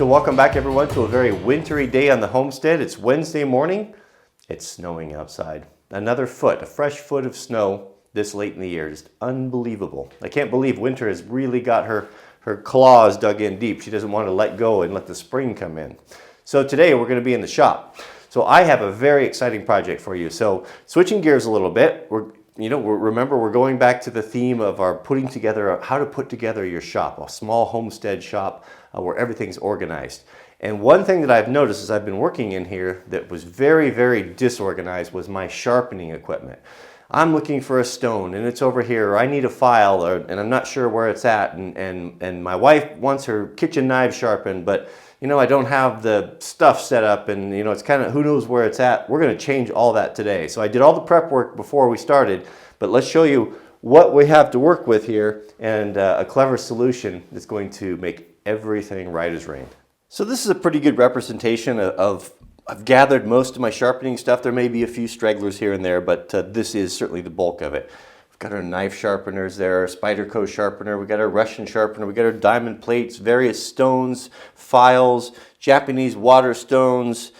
So welcome back everyone to a very wintry day on the homestead. It's Wednesday morning. It's snowing outside. Another foot, a fresh foot of snow this late in the year. Just unbelievable. I can't believe winter has really got her claws dug in deep. She doesn't want to let go and let the spring come in. So today we're going to be in the shop. So I have a very exciting project for you. So switching gears a little bit, remember we're going back to the theme of our how to put together your shop, a small homestead shop where everything's organized. And one thing that I've noticed as I've been working in here that was very, very disorganized was my sharpening equipment. I'm looking for a stone and it's over here, or I need a file, and I'm not sure where it's at, and my wife wants her kitchen knife sharpened, but I don't have the stuff set up, and it's kind of who knows where it's at. We're going to change all that today. So I did all the prep work before we started, but let's show you what we have to work with here and a clever solution that's going to make everything right as rain. So this is a pretty good representation of I've gathered most of my sharpening stuff. There may be a few stragglers here and there, but this is certainly the bulk of it. We've got our knife sharpeners there, our Spyderco sharpener, we got our Russian sharpener, we got our diamond plates, various stones, files, Japanese water stones,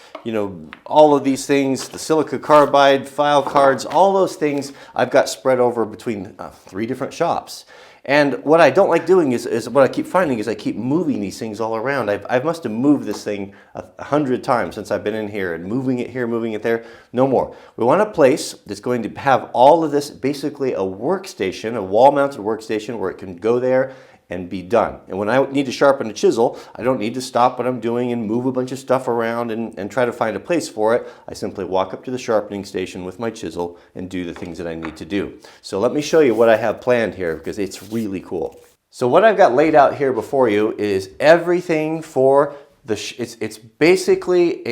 all of these things, the silica carbide, file cards, all those things I've got spread over between 3 different shops. And what I don't like doing is what I keep finding is I keep moving these things all around. I must have moved this thing 100 times since I've been in here, and moving it here, moving it there. No more. We want a place that's going to have all of this, basically a workstation, a wall-mounted workstation where it can go there and be done. And when I need to sharpen a chisel, I don't need to stop what I'm doing and move a bunch of stuff around and try to find a place for it. I simply walk up to the sharpening station with my chisel and do the things that I need to do. So let me show you what I have planned here, because it's really cool. So what I've got laid out here before you is everything for it's basically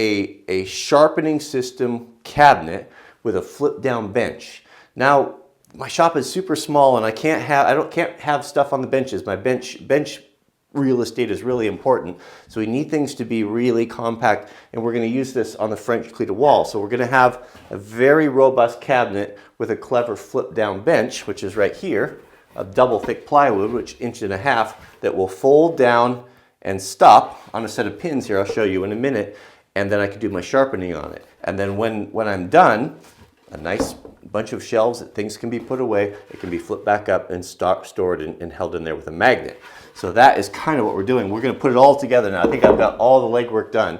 a sharpening system cabinet with a flip down bench. Now, my shop is super small and I can't have stuff on the benches. My bench real estate is really important. So we need things to be really compact, and we're going to use this on the French cleated wall. So we're going to have a very robust cabinet with a clever flip down bench, which is right here, of double thick plywood, which 1.5 inches, that will fold down and stop on a set of pins here. I'll show you in a minute. And then I can do my sharpening on it. And then when I'm done, a nice bunch of shelves that things can be put away. It can be flipped back up and stored and held in there with a magnet. So that is kind of what we're doing. We're going to put it all together now. I think I've got all the legwork done,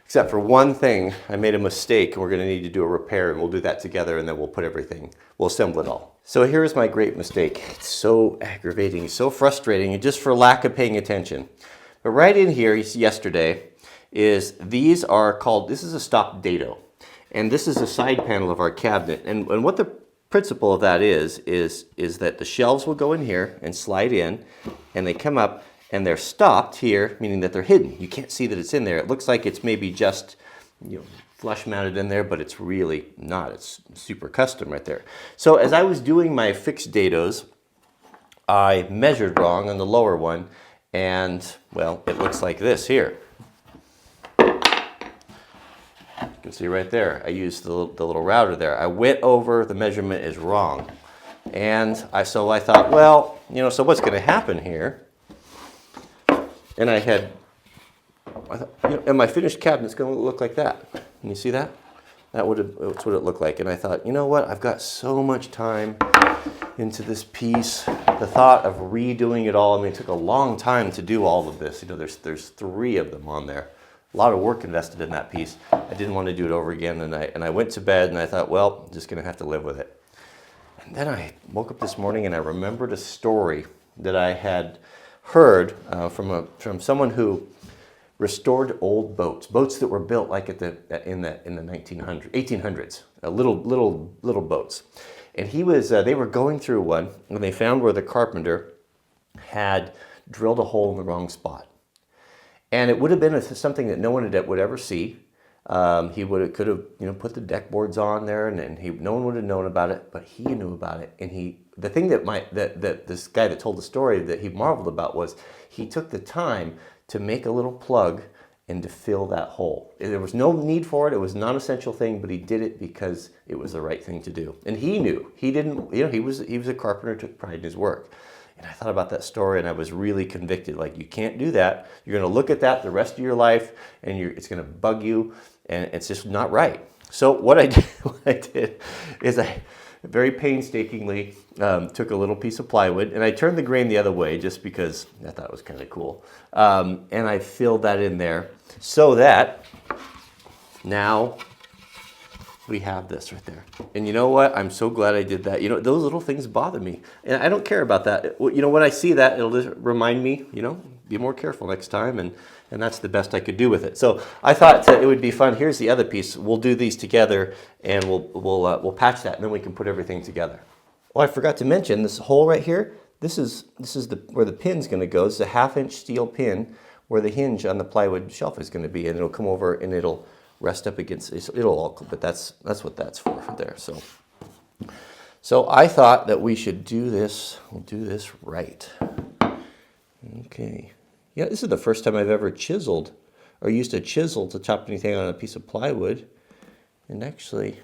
except for one thing. I made a mistake, and we're going to need to do a repair, and we'll do that together, and then we'll assemble it all. So here's my great mistake. It's so aggravating, so frustrating, and just for lack of paying attention. But right in here, yesterday, this is a stock Dado. And this is a side panel of our cabinet. And what the principle of that is that the shelves will go in here and slide in, and they come up and they're stopped here, meaning that they're hidden. You can't see that it's in there. It looks like it's maybe just flush mounted in there, but it's really not. It's super custom right there. So as I was doing my fixed dados, I measured wrong on the lower one, and well, it looks like this here. You can see right there, I used the little router there. I went over, the measurement is wrong. And so I thought, well, so what's going to happen here? And I thought, and my finished cabinet's going to look like that. Can you see that? That's what it looked like. And I thought, you know what? I've got so much time into this piece. The thought of redoing it all, it took a long time to do all of this. There's 3 of them on there. A lot of work invested in that piece. I didn't want to do it over again, and I went to bed and I thought, well, I'm just going to have to live with it. And then I woke up this morning and I remembered a story that I had heard from someone who restored old boats that were built like in the 1800s, little boats. And they were going through one, and they found where the carpenter had drilled a hole in the wrong spot. And it would have been something that no one would ever see. He could have put the deck boards on there, and no one would have known about it, but he knew about it. And the thing that this guy that told the story that he marveled about was he took the time to make a little plug and to fill that hole. There was no need for it. It was a non-essential thing, but he did it because it was the right thing to do. And he knew. He didn't. He was a carpenter, took pride in his work. And I thought about that story and I was really convicted. Like, you can't do that. You're going to look at that the rest of your life and it's going to bug you, and it's just not right. So what I did is I very painstakingly took a little piece of plywood and I turned the grain the other way just because I thought it was kind of cool. And I filled that in there so that now we have this right there. And you know what? I'm so glad I did that. You know, those little things bother me. And I don't care about that. You know, when I see that, it'll just remind me, you know, be more careful next time. And that's the best I could do with it. So I thought it would be fun. Here's the other piece. We'll do these together and we'll patch that and then we can put everything together. Well, I forgot to mention this hole right here. This is where the pin's going to go. It's a 1/2-inch steel pin where the hinge on the plywood shelf is going to be, and it'll come over and it'll rest up against it. It'll all, but that's what that's for there. So I thought that we should do this. We'll do this right. Okay. Yeah, this is the first time I've ever chiseled or used a chisel to chop anything on a piece of plywood, and actually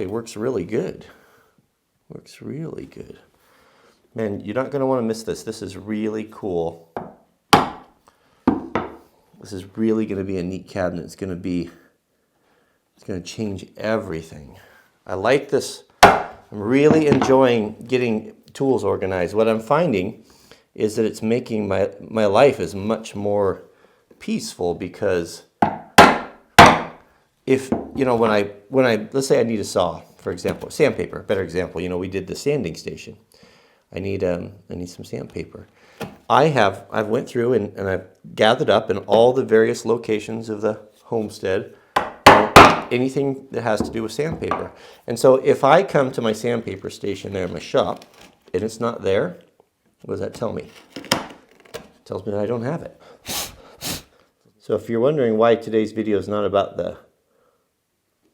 works really good. Works really good. Man, you're not going to want to miss this. This is really cool. This is really going to be a neat cabinet. It's going to change everything. I like this. I'm really enjoying getting tools organized. What I'm finding is that it's making my life is much more peaceful, because if, you know, when I let's say I need a saw, for example, sandpaper, better example, you know, we did the sanding station. I need some sandpaper. I've went through and I've gathered up in all the various locations of the homestead anything that has to do with sandpaper. And so if I come to my sandpaper station there in my shop and it's not there, what does that tell me? It tells me that I don't have it. So if you're wondering why today's video is not about the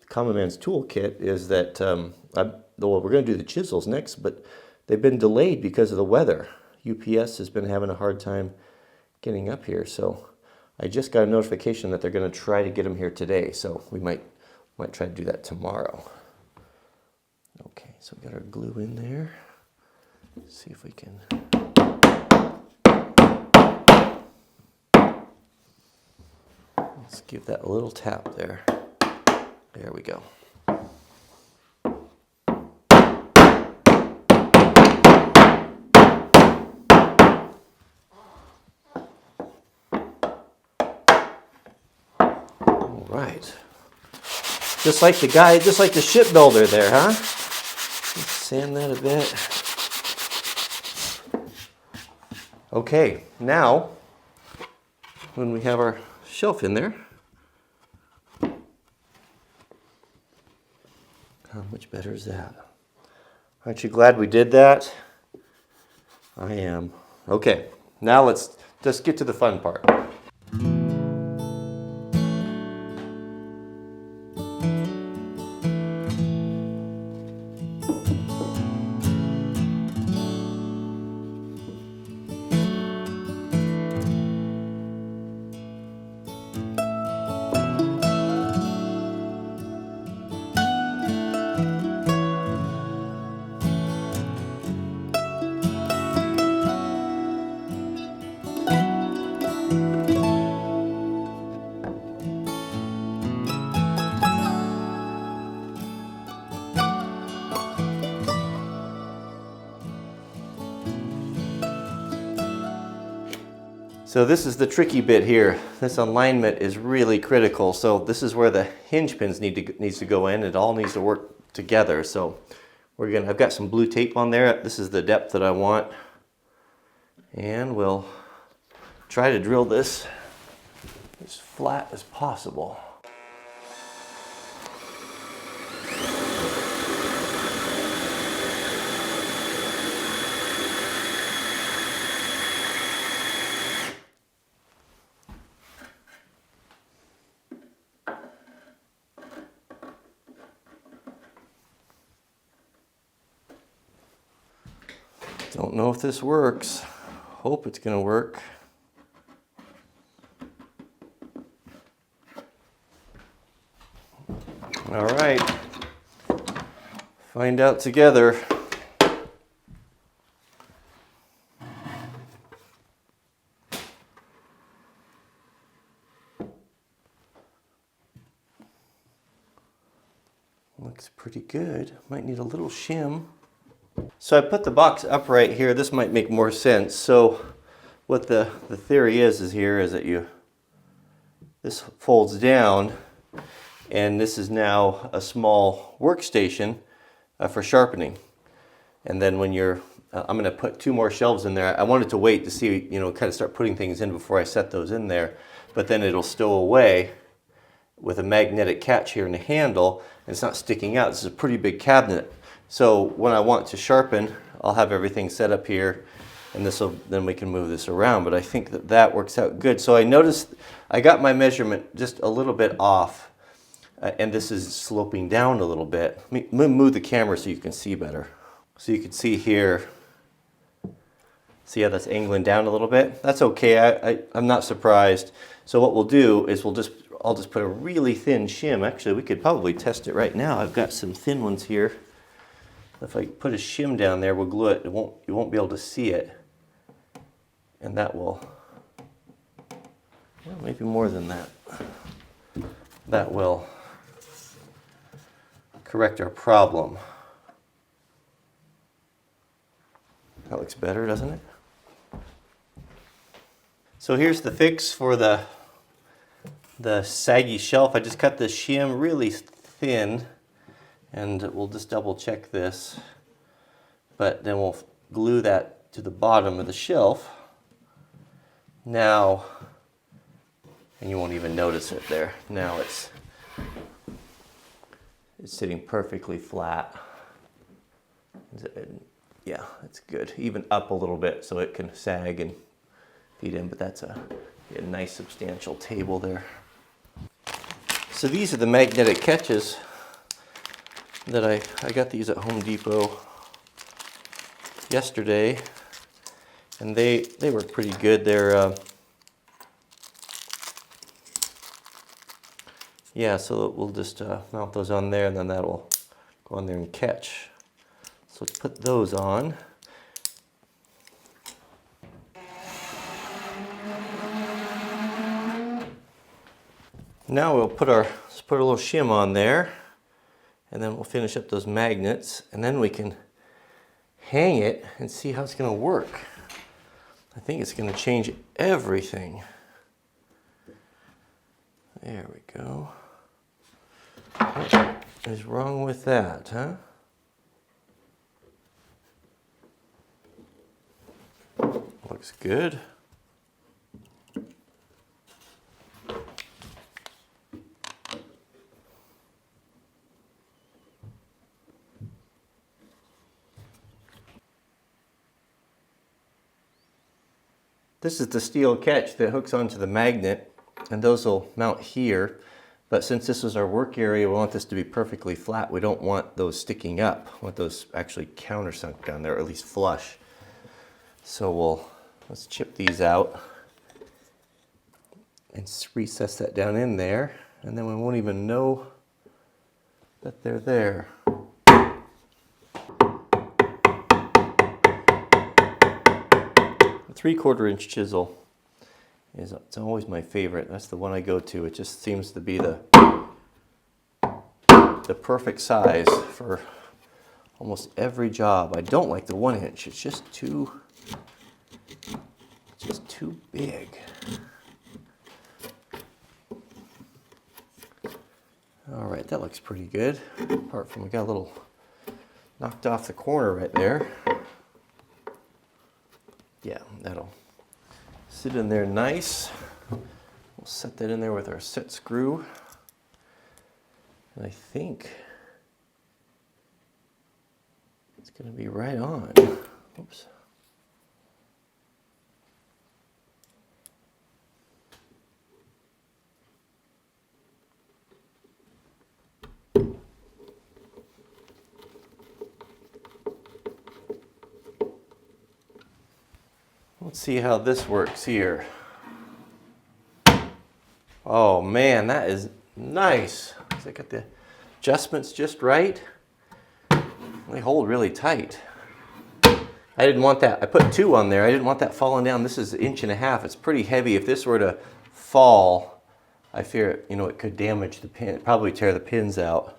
Common Man's Toolkit, is that well, we're going to do the chisels next, but they've been delayed because of the weather. UPS has been having a hard time getting up here, so I just got a notification that they're going to try to get them here today, so we might try to do that tomorrow. Okay, so we got our glue in there. Let's see if we can. Let's give that a little tap there. There we go. All right. Just like the shipbuilder there, huh? Let's sand that a bit. Okay, now when we have our shelf in there, how much better is that? Aren't you glad we did that? I am. Okay, now let's just get to the fun part. So this is the tricky bit here. This alignment is really critical. So this is where the hinge pins needs to go in. It all needs to work together. So I've got some blue tape on there. This is the depth that I want. And we'll try to drill this as flat as possible. Don't know if this works. Hope it's going to work. All right. Find out together. looks pretty good. Might need a little shim. So I put the box upright here. This might make more sense. So what the theory is that this folds down, and this is now a small workstation for sharpening. And then when you're, I'm going to put 2 more shelves in there. I wanted to wait to see, kind of start putting things in before I set those in there. But then it'll stow away with a magnetic catch here in the handle, and it's not sticking out. This is a pretty big cabinet. So when I want to sharpen, I'll have everything set up here, and then we can move this around. But I think that works out good. So I noticed I got my measurement just a little bit off, and this is sloping down a little bit. Let me move the camera so you can see better. So you can see here, see how that's angling down a little bit? That's okay, I'm not surprised. So what we'll do is I'll just put a really thin shim. Actually, we could probably test it right now. I've got some thin ones here. If I put a shim down there, we'll glue it. You won't be able to see it. And that will, well, maybe more than that. That will correct our problem. That looks better, doesn't it? So here's the fix for the saggy shelf. I just cut the shim really thin, and we'll just double check this. But then we'll glue that to the bottom of the shelf. Now, and you won't even notice it there. Now it's sitting perfectly flat. Yeah, it's good. Even up a little bit so it can sag and feed in, but that's a nice substantial table there. So these are the magnetic catches that I got these at Home Depot yesterday, and they work pretty good. They're yeah, so we'll just mount those on there, and then that'll go on there and catch. So let's put those on. Now we'll put a little shim on there, and then we'll finish up those magnets, and then we can hang it and see how it's going to work. I think it's going to change everything. There we go. What is wrong with that, huh? Looks good. This is the steel catch that hooks onto the magnet, and those will mount here. But since this is our work area, we want this to be perfectly flat. We don't want those sticking up. We want those actually countersunk down there, or at least flush. So let's chip these out and recess that down in there, and then we won't even know that they're there. A 3/4 inch chisel it's always my favorite. That's the one I go to. It just seems to be the perfect size for almost every job. I don't like the 1 inch. It's just too big. All right, that looks pretty good. Apart from we got a little knocked off the corner right there. Yeah, that'll sit in there nice. We'll set that in there with our set screw. And I think it's going to be right on. Oops. Let's see how this works here. Oh man, that is nice. I got the adjustments just right. They hold really tight. I didn't want that. I put 2 on there. I didn't want that falling down. This is 1.5 inches. It's pretty heavy. If this were to fall, I fear it could damage the pin, probably tear the pins out.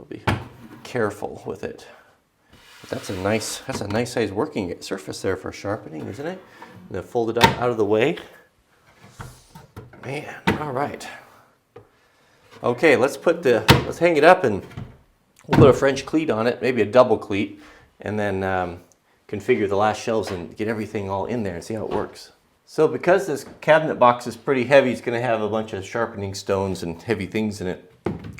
So be careful with it. But that's a nice size working surface there for sharpening, isn't it? And then fold it out of the way. Man, all right. Okay, let's hang it up and we'll put a French cleat on it, maybe a double cleat, and then configure the last shelves and get everything all in there and see how it works. So because this cabinet box is pretty heavy, it's going to have a bunch of sharpening stones and heavy things in it.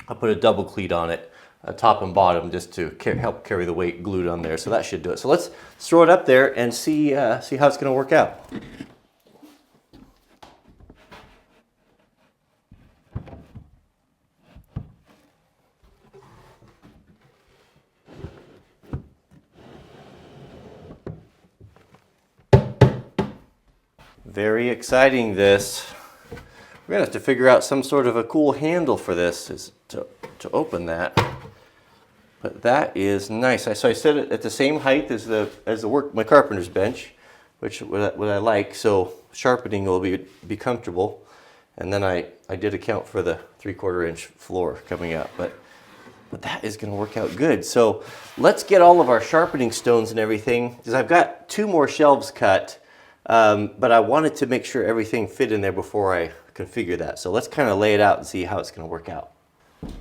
I'll put a double cleat on it, top and bottom, just to help carry the weight glued on there. So that should do it. So let's throw it up there and see how it's going to work out. Very exciting, this. We're gonna have to figure out some sort of a cool handle for this to open that. But that is nice. So I set it at the same height as my carpenter's bench, which what I like. So sharpening will be comfortable. And then I did account for the 3/4 inch floor coming out, but that is going to work out good. So let's get all of our sharpening stones and everything, because I've got 2 more shelves cut. But I wanted to make sure everything fit in there before I configure that. So let's kind of lay it out and see how it's going to work out.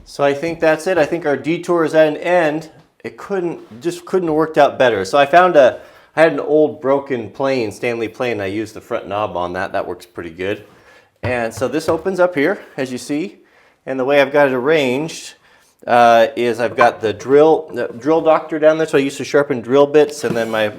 So I think that's it. I think our detour is at an end. It couldn't have worked out better. So I had an old broken plane, Stanley plane. I used the front knob on that. That works pretty good. And so this opens up here, as you see. And the way I've got it arranged is I've got the drill doctor down there. So I used to sharpen drill bits, and then my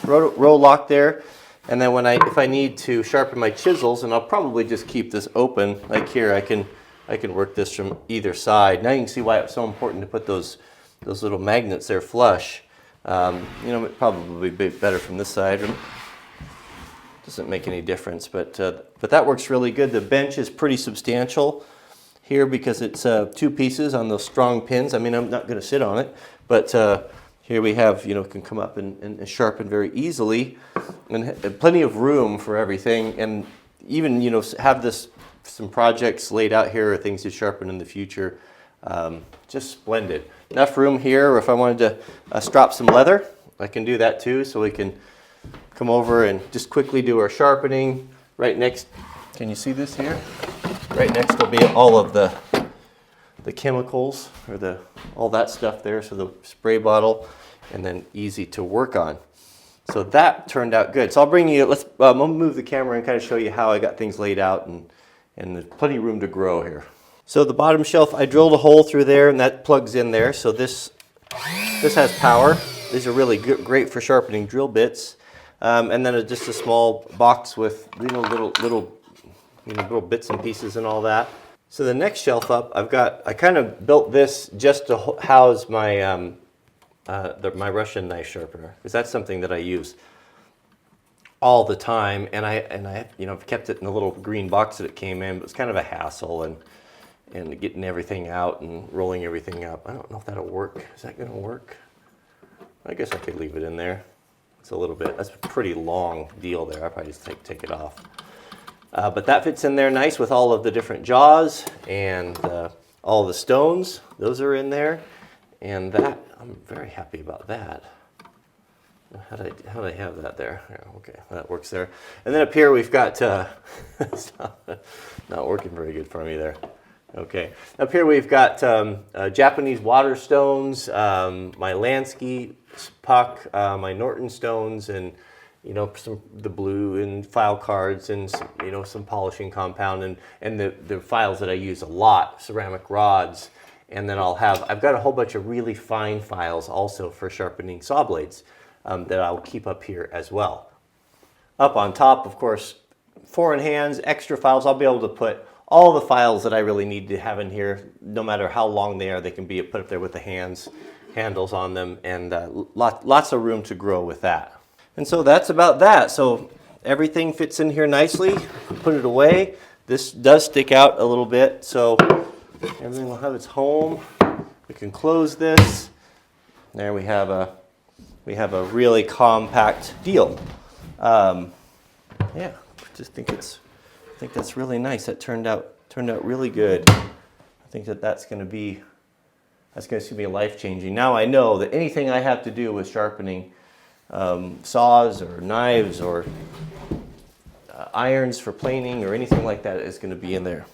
row lock there. And then if I need to sharpen my chisels, and I'll probably just keep this open, like here, I can work this from either side. Now you can see why it's so important to put those little magnets there flush. It probably be better from this side. Doesn't make any difference, but that works really good. The bench is pretty substantial here because it's 2 pieces on those strong pins. I mean, I'm not going to sit on it, but here we have, can come up and sharpen very easily, and plenty of room for everything. And even, have some projects laid out here or things to sharpen in the future. Just splendid. Enough room here, or if I wanted to strap some leather, I can do that too. So we can come over and just quickly do our sharpening. Right next, can you see this here? Right next will be all of the chemicals, or all that stuff there, so the spray bottle, and then easy to work on. So that turned out good. So I'll bring you, I'll move the camera and kind of show you how I got things laid out, and there's plenty of room to grow here. So the bottom shelf, I drilled a hole through there, and that plugs in there. So this has power. These are really great for sharpening drill bits. And then just a small box with little bits and pieces and all that. So the next shelf up, I kind of built this just to house my my Russian knife sharpener, because that's something that I use all the time, and I've kept it in the little green box that it came in. But it's kind of a hassle, and getting everything out and rolling everything up. I don't know if that'll work. Is that going to work? I guess I could leave it in there. It's a little bit. That's a pretty long deal there. I'll probably just take it off. But that fits in there nice with all of the different jaws and all the stones. Those are in there, and that I'm very happy about that. How did I have that there? Yeah, okay, that works there. And then up here we've got it's not working very good for me there. Okay, up here we've got Japanese water stones, my Lansky puck, my Norton stones, and the blue and file cards, and some polishing compound, and the files that I use a lot, ceramic rods. And then I've got a whole bunch of really fine files also for sharpening saw blades that I'll keep up here as well. Up on top, of course, 4-in-hands, extra files. I'll be able to put all the files that I really need to have in here, no matter how long they are. They can be put up there with the handles on them, and lots of room to grow with that. And so that's about that. So everything fits in here nicely. Put it away. This does stick out a little bit, so everything will have its home. We can close this. There we have a really compact deal. Yeah, just think that's really nice. That turned out really good. I think that's going to be That's going to be life-changing. Now I know that anything I have to do with sharpening saws or knives or irons for planing or anything like that is going to be in there.